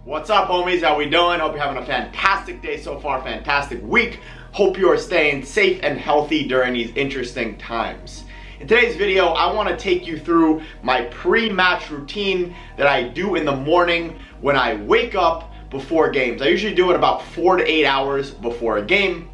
What's up, homies? How we doing? Hope you're having a fantastic day so far, fantastic week. Hope you are staying safe and healthy during these interesting times. In today's video, I want to take you through my pre-match routine that I do in the morning when I wake up before games. I usually do it about 4 to 8 hours before a game.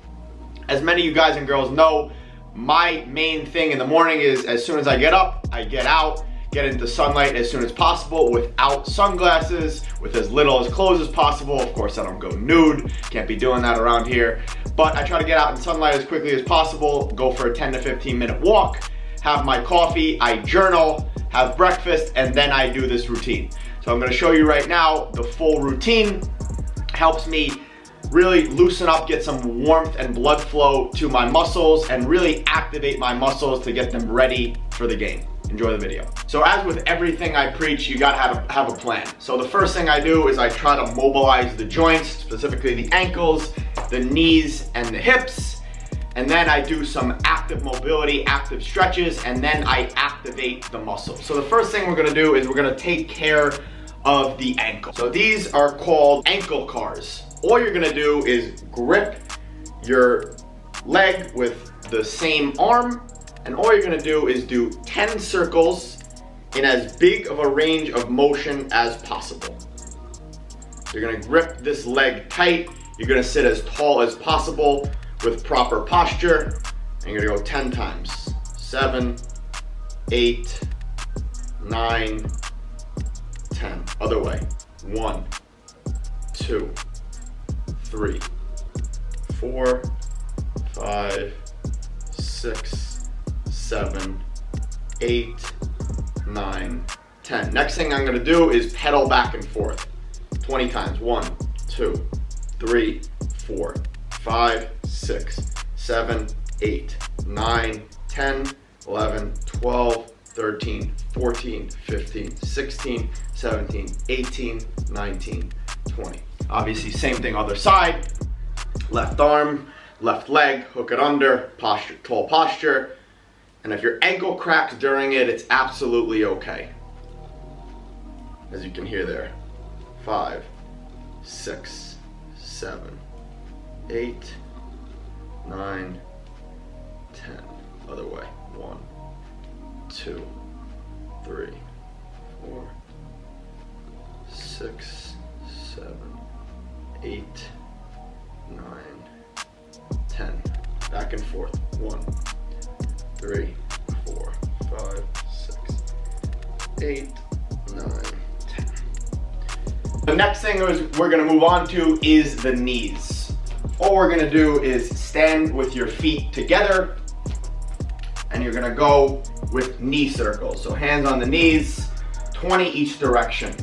As many of you guys and girls know, my main thing in the morning is as soon as I get up, I get out, get into sunlight as soon as possible without sunglasses, with as little as clothes as possible. Of course, I don't go nude, can't be doing that around here. But I try to get out in sunlight as quickly as possible, go for a 10 to 15 minute walk, have my coffee, I journal, have breakfast, and then I do this routine. So I'm gonna show you right now the full routine. Helps me really loosen up, get some warmth and blood flow to my muscles, and really activate my muscles to get them ready for the game. Enjoy the video. So as with everything I preach, you gotta have a plan. So the first thing I do is I try to mobilize the joints, specifically the ankles, the knees, and the hips. And then I do some active mobility, active stretches, and then I activate the muscles. So the first thing we're gonna do is we're gonna take care of the ankle. So these are called ankle cars. All you're gonna do is grip your leg with the same arm, and all you're gonna do is do 10 circles in as big of a range of motion as possible. You're gonna grip this leg tight. You're gonna sit as tall as possible with proper posture, and you're gonna go 10 times. 7, 8, 9, 10. Other way. 1, 2, 3, 4, 5, 6, 7, 8, 9, 10. Next thing I'm gonna do is pedal back and forth 20 times. 1, 2, 3, 4, 5, 6, 7, 8, 9, 10, 11, 12, 13, 14, 15, 16, 17, 18, 19, 20. Obviously, same thing other side. Left arm, left leg, hook it under, posture, tall posture. And if your ankle cracks during it, it's absolutely okay. As you can hear there. 5, 6, 7, 8, 9, 10. Other way. 1, 2, 3, 4, 6, 7, 8, 9, 10. Back and forth. 1, 3, 4, 5, 6, 8, 9, 10. The next thing we're gonna move on to is the knees. All we're gonna do is stand with your feet together, and you're gonna go with knee circles. So hands on the knees, 20 each direction.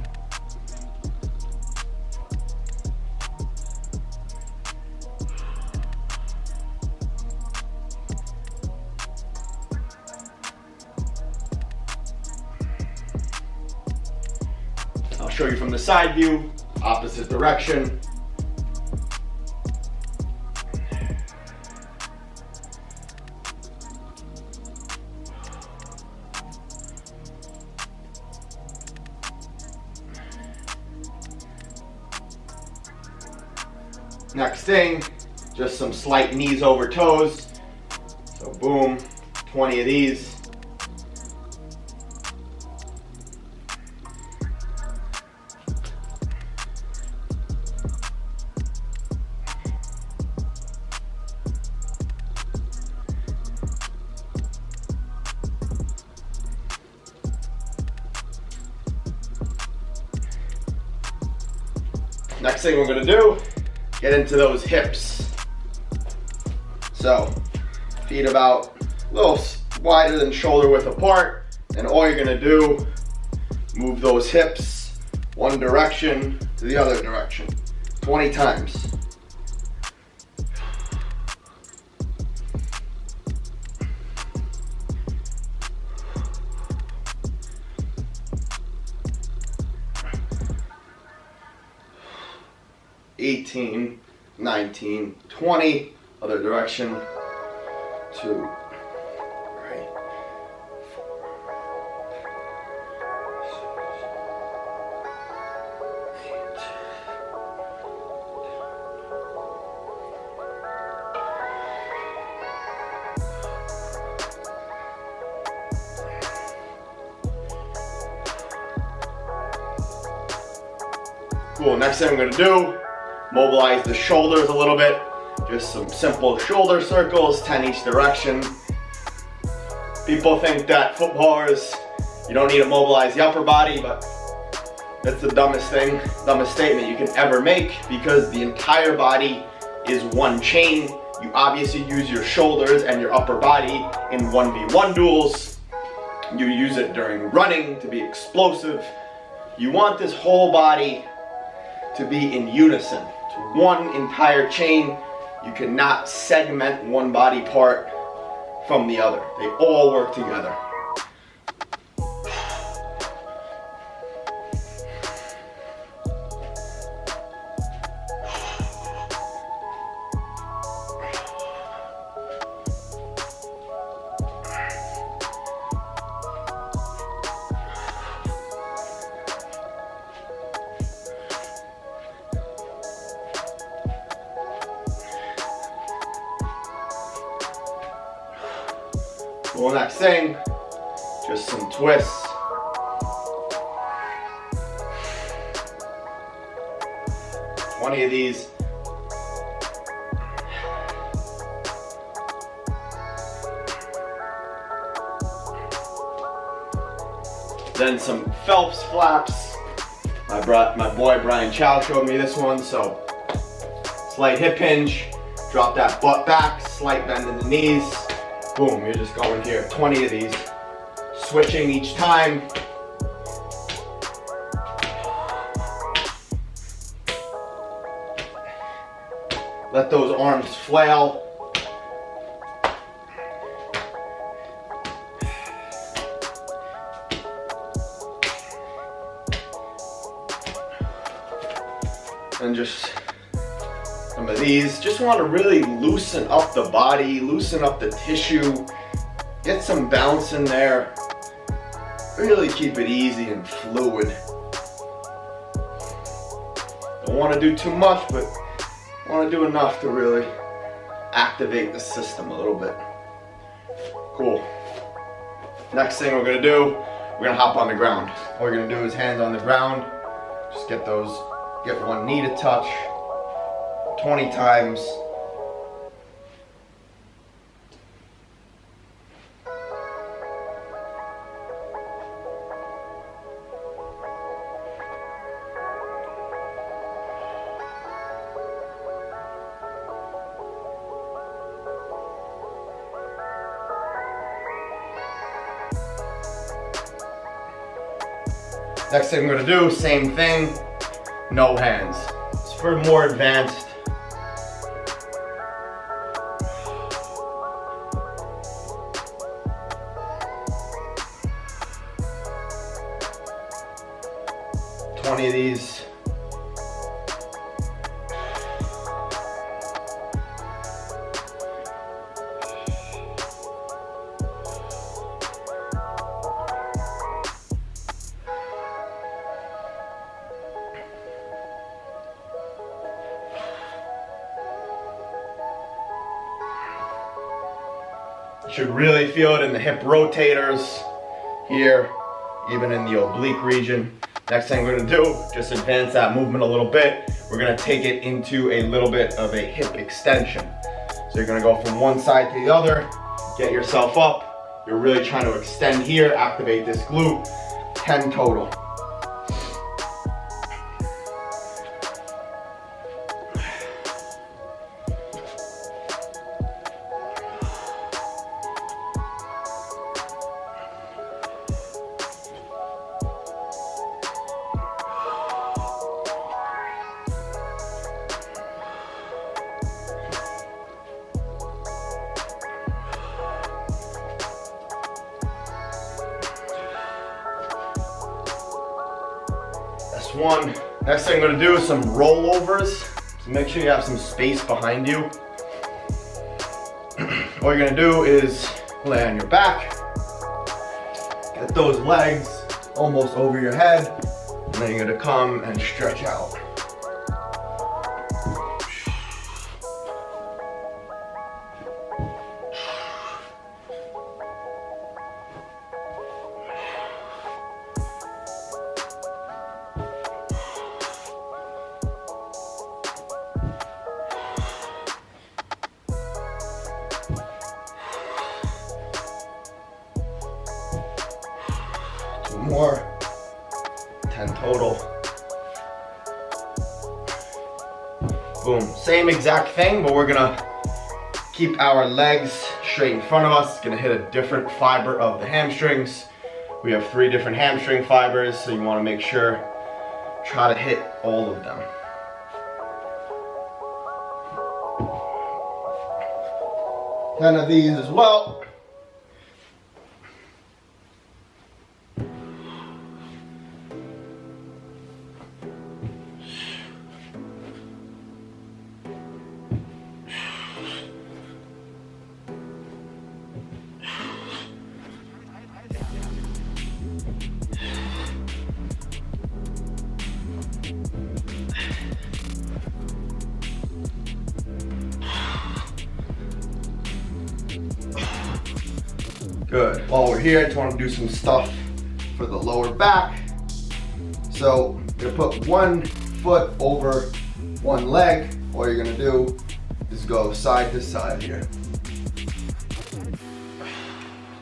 I'll show you from the side view, opposite direction. Next thing, just some slight knees over toes. So boom, 20 of these. Next thing we're gonna do, get into those hips. So, feet about a little wider than shoulder width apart, and all you're gonna do, move those hips one direction to the other direction, 20 times. $18, 19, 20, other direction, 2, right, 4, 6, 8, Cool, next thing I'm gonna do, mobilize the shoulders a little bit. Just some simple shoulder circles, 10 each direction. People think that footballers, you don't need to mobilize the upper body, but that's the dumbest statement you can ever make, because the entire body is one chain. You obviously use your shoulders and your upper body in 1v1 duels. You use it during running to be explosive. You want this whole body to be in unison, to one entire chain. You cannot segment one body part from the other. They all work together. Well, next thing, just some twists. Of these. Then some Phelps flaps. My boy Brian Chow showed me this one, so slight hip hinge, drop that butt back, slight bend in the knees. Boom, you're just going here, 20 of these. Switching each time. Let those arms flail. And just some of these. Just want to really loosen up the body, loosen up the tissue, get some bounce in there. Really keep it easy and fluid. Don't want to do too much, but want to do enough to really activate the system a little bit. Cool. Next thing we're going to do, we're going to hop on the ground. All we're going to do is hands on the ground. Just get one knee to touch 20 times. Next thing I'm going to do, same thing, no hands. It's for more advanced. Of these. You should really feel it in the hip rotators here, even in the oblique region. Next thing we're going to do, just advance that movement a little bit. We're going to take it into a little bit of a hip extension. So you're going to go from one side to the other, get yourself up. You're really trying to extend here, activate this glute. 10 total. One. Next thing I'm going to do is some rollovers. So make sure you have some space behind you. All you're going to do is lay on your back. Get those legs almost over your head. And then you're going to come and stretch out. more. 10 total. Boom. Same exact thing, but we're gonna keep our legs straight in front of us. Gonna hit a different fiber of the hamstrings. We have 3 different hamstring fibers, so you wanna make sure, try to hit all of them. Ten of these as well. Good. While we're here, I just want to do some stuff for the lower back. So I'm gonna put one foot over one leg. All you're gonna do is go side to side here.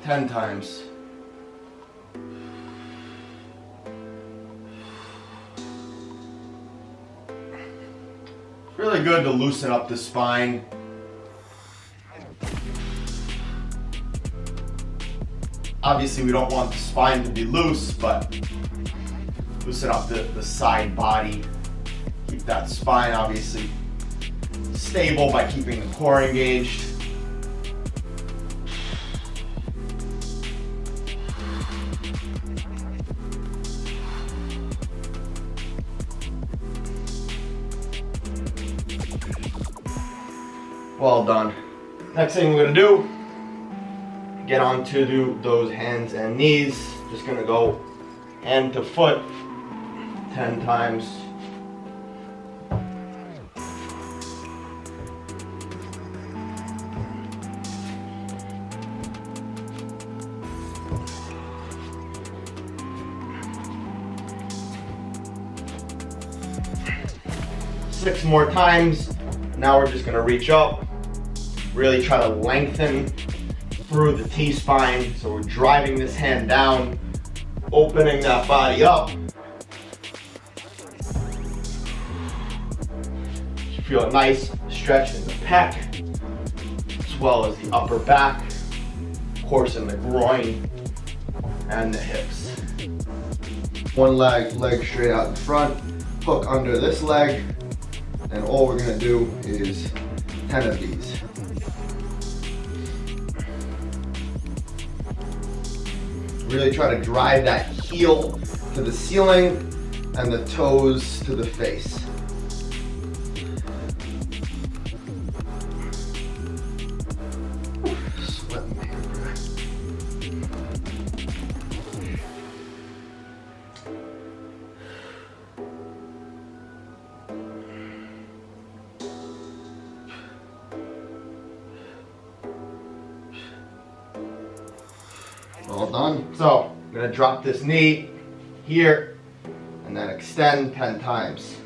10 times. Really good to loosen up the spine. Obviously we don't want the spine to be loose, but loosen up the side body. Keep that spine obviously stable by keeping the core engaged. Well done. Next thing we're gonna do, get onto those hands and knees. Just gonna go hand to foot 10 times. Six more times. Now we're just gonna reach up, really try to lengthen through the T-spine. So we're driving this hand down, opening that body up. You feel a nice stretch in the pec, as well as the upper back, of course in the groin and the hips. One leg straight out in front, hook under this leg, and all we're gonna do is 10 of these. Really try to drive that heel to the ceiling and the toes to the face. Sweating here, bro. All done. So I'm gonna drop this knee here and then extend 10 times.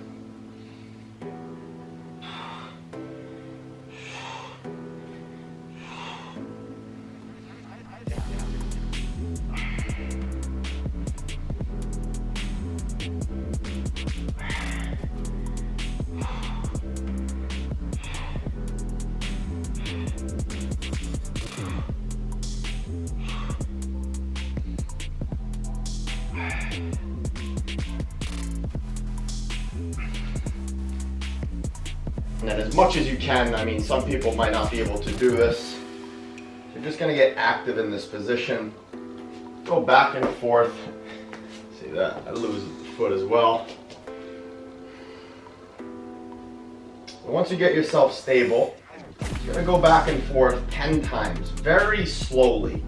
And then as much as you can, I mean, some people might not be able to do this. So you're just gonna get active in this position. Go back and forth. See that? I lose the foot as well. And once you get yourself stable, you're gonna go back and forth 10 times, very slowly.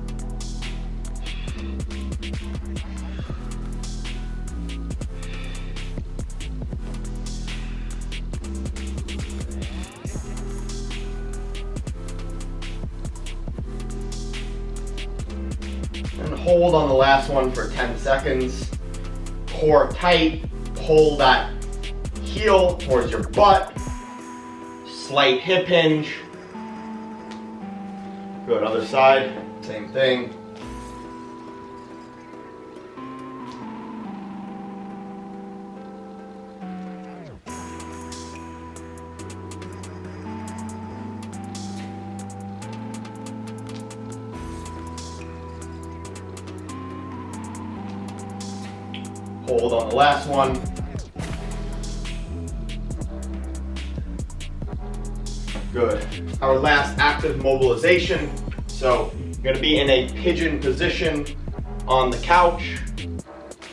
And hold on the last one for 10 seconds. Core tight, pull that heel towards your butt. Slight hip hinge. Good, other side, same thing. hold on the last one. Good. Our last active mobilization. So you're gonna be in a pigeon position on the couch.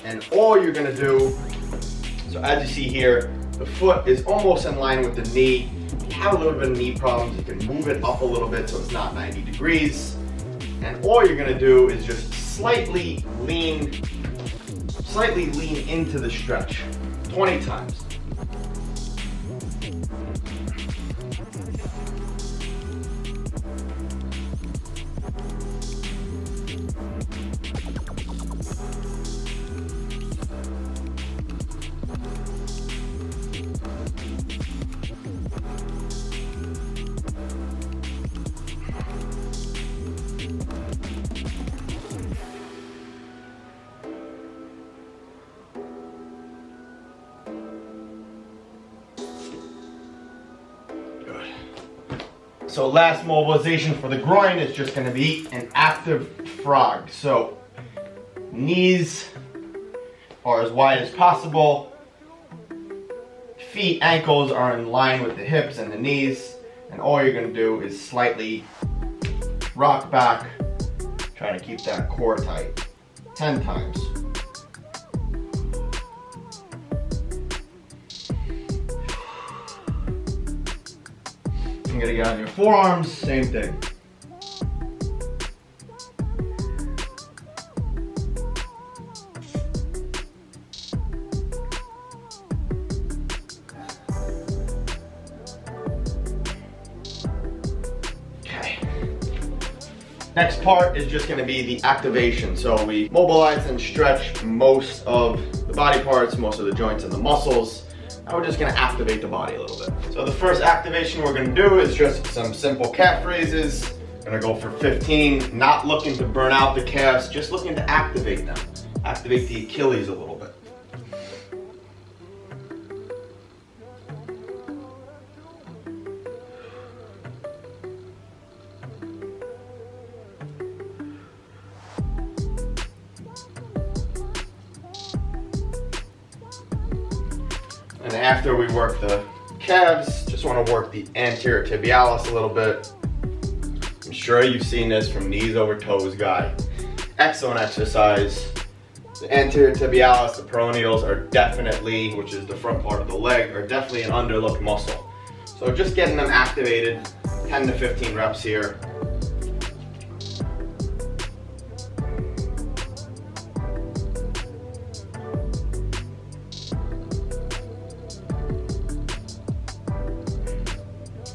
And all you're gonna do, so as you see here, the foot is almost in line with the knee. If you have a little bit of knee problems, you can move it up a little bit so it's not 90 degrees. And all you're gonna do is just slightly lean into the stretch, 20 times. So last mobilization for the groin is just going to be an active frog. So knees are as wide as possible. Feet, ankles are in line with the hips and the knees. And all you're going to do is slightly rock back, trying to keep that core tight. 10 times. You're gonna get on your forearms, same thing. Okay. Next part is just gonna be the activation. So we mobilize and stretch most of the body parts, most of the joints and the muscles. Now we're just gonna activate the body a little bit. So the first activation we're gonna do is just some simple calf raises. Gonna go for 15, not looking to burn out the calves, just looking to activate them. Activate the Achilles a little bit. And after we work the calves, just want to work the anterior tibialis a little bit. I'm sure you've seen this from knees over toes guy. Excellent exercise. The anterior tibialis, the peroneals are definitely, which is the front part of the leg, are definitely an underlooked muscle. So just getting them activated, 10 to 15 reps here.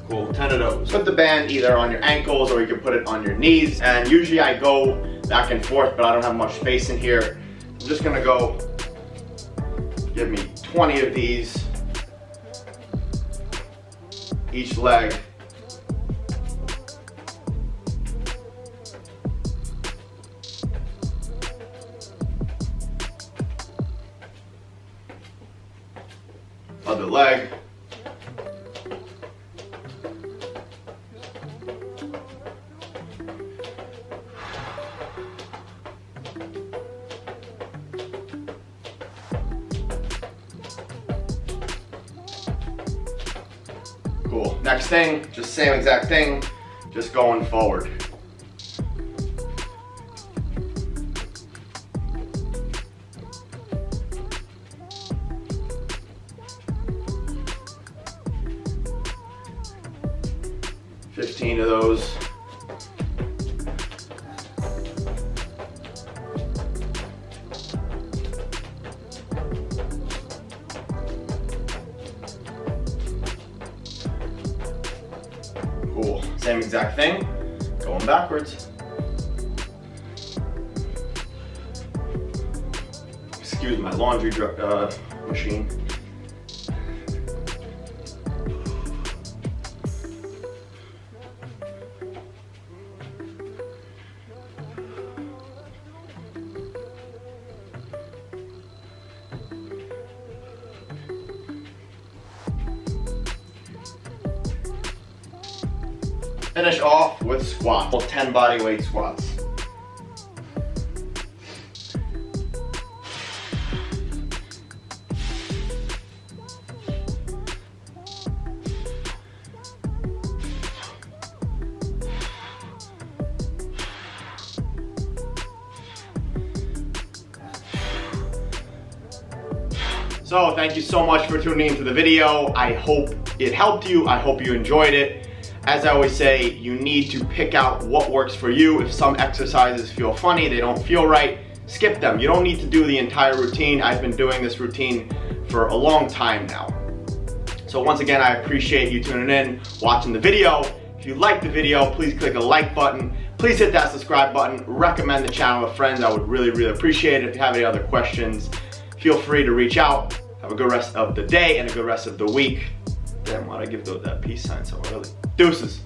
Cool, 10 of those. Put the band either on your ankles or you can put it on your knees. And usually I go back and forth, but I don't have much space in here. I'm just gonna go, give me 20 of these, each leg. Other leg. Cool. Next thing, just same exact thing, just going forward. $15 of those. Cool. Same exact thing, going backwards. Excuse my laundry machine. Finish off with squats, 10 body weight squats. So thank you so much for tuning into the video. I hope it helped you. I hope you enjoyed it. As I always say, you need to pick out what works for you. If some exercises feel funny, they don't feel right, skip them. You don't need to do the entire routine. I've been doing this routine for a long time now. So once again, I appreciate you tuning in, watching the video. If you like the video, please click a like button. Please hit that subscribe button. Recommend the channel to friends. I would really, really appreciate it. If you have any other questions, feel free to reach out. Have a good rest of the day and a good rest of the week. Damn, why'd I give that peace sign so early? Deuces.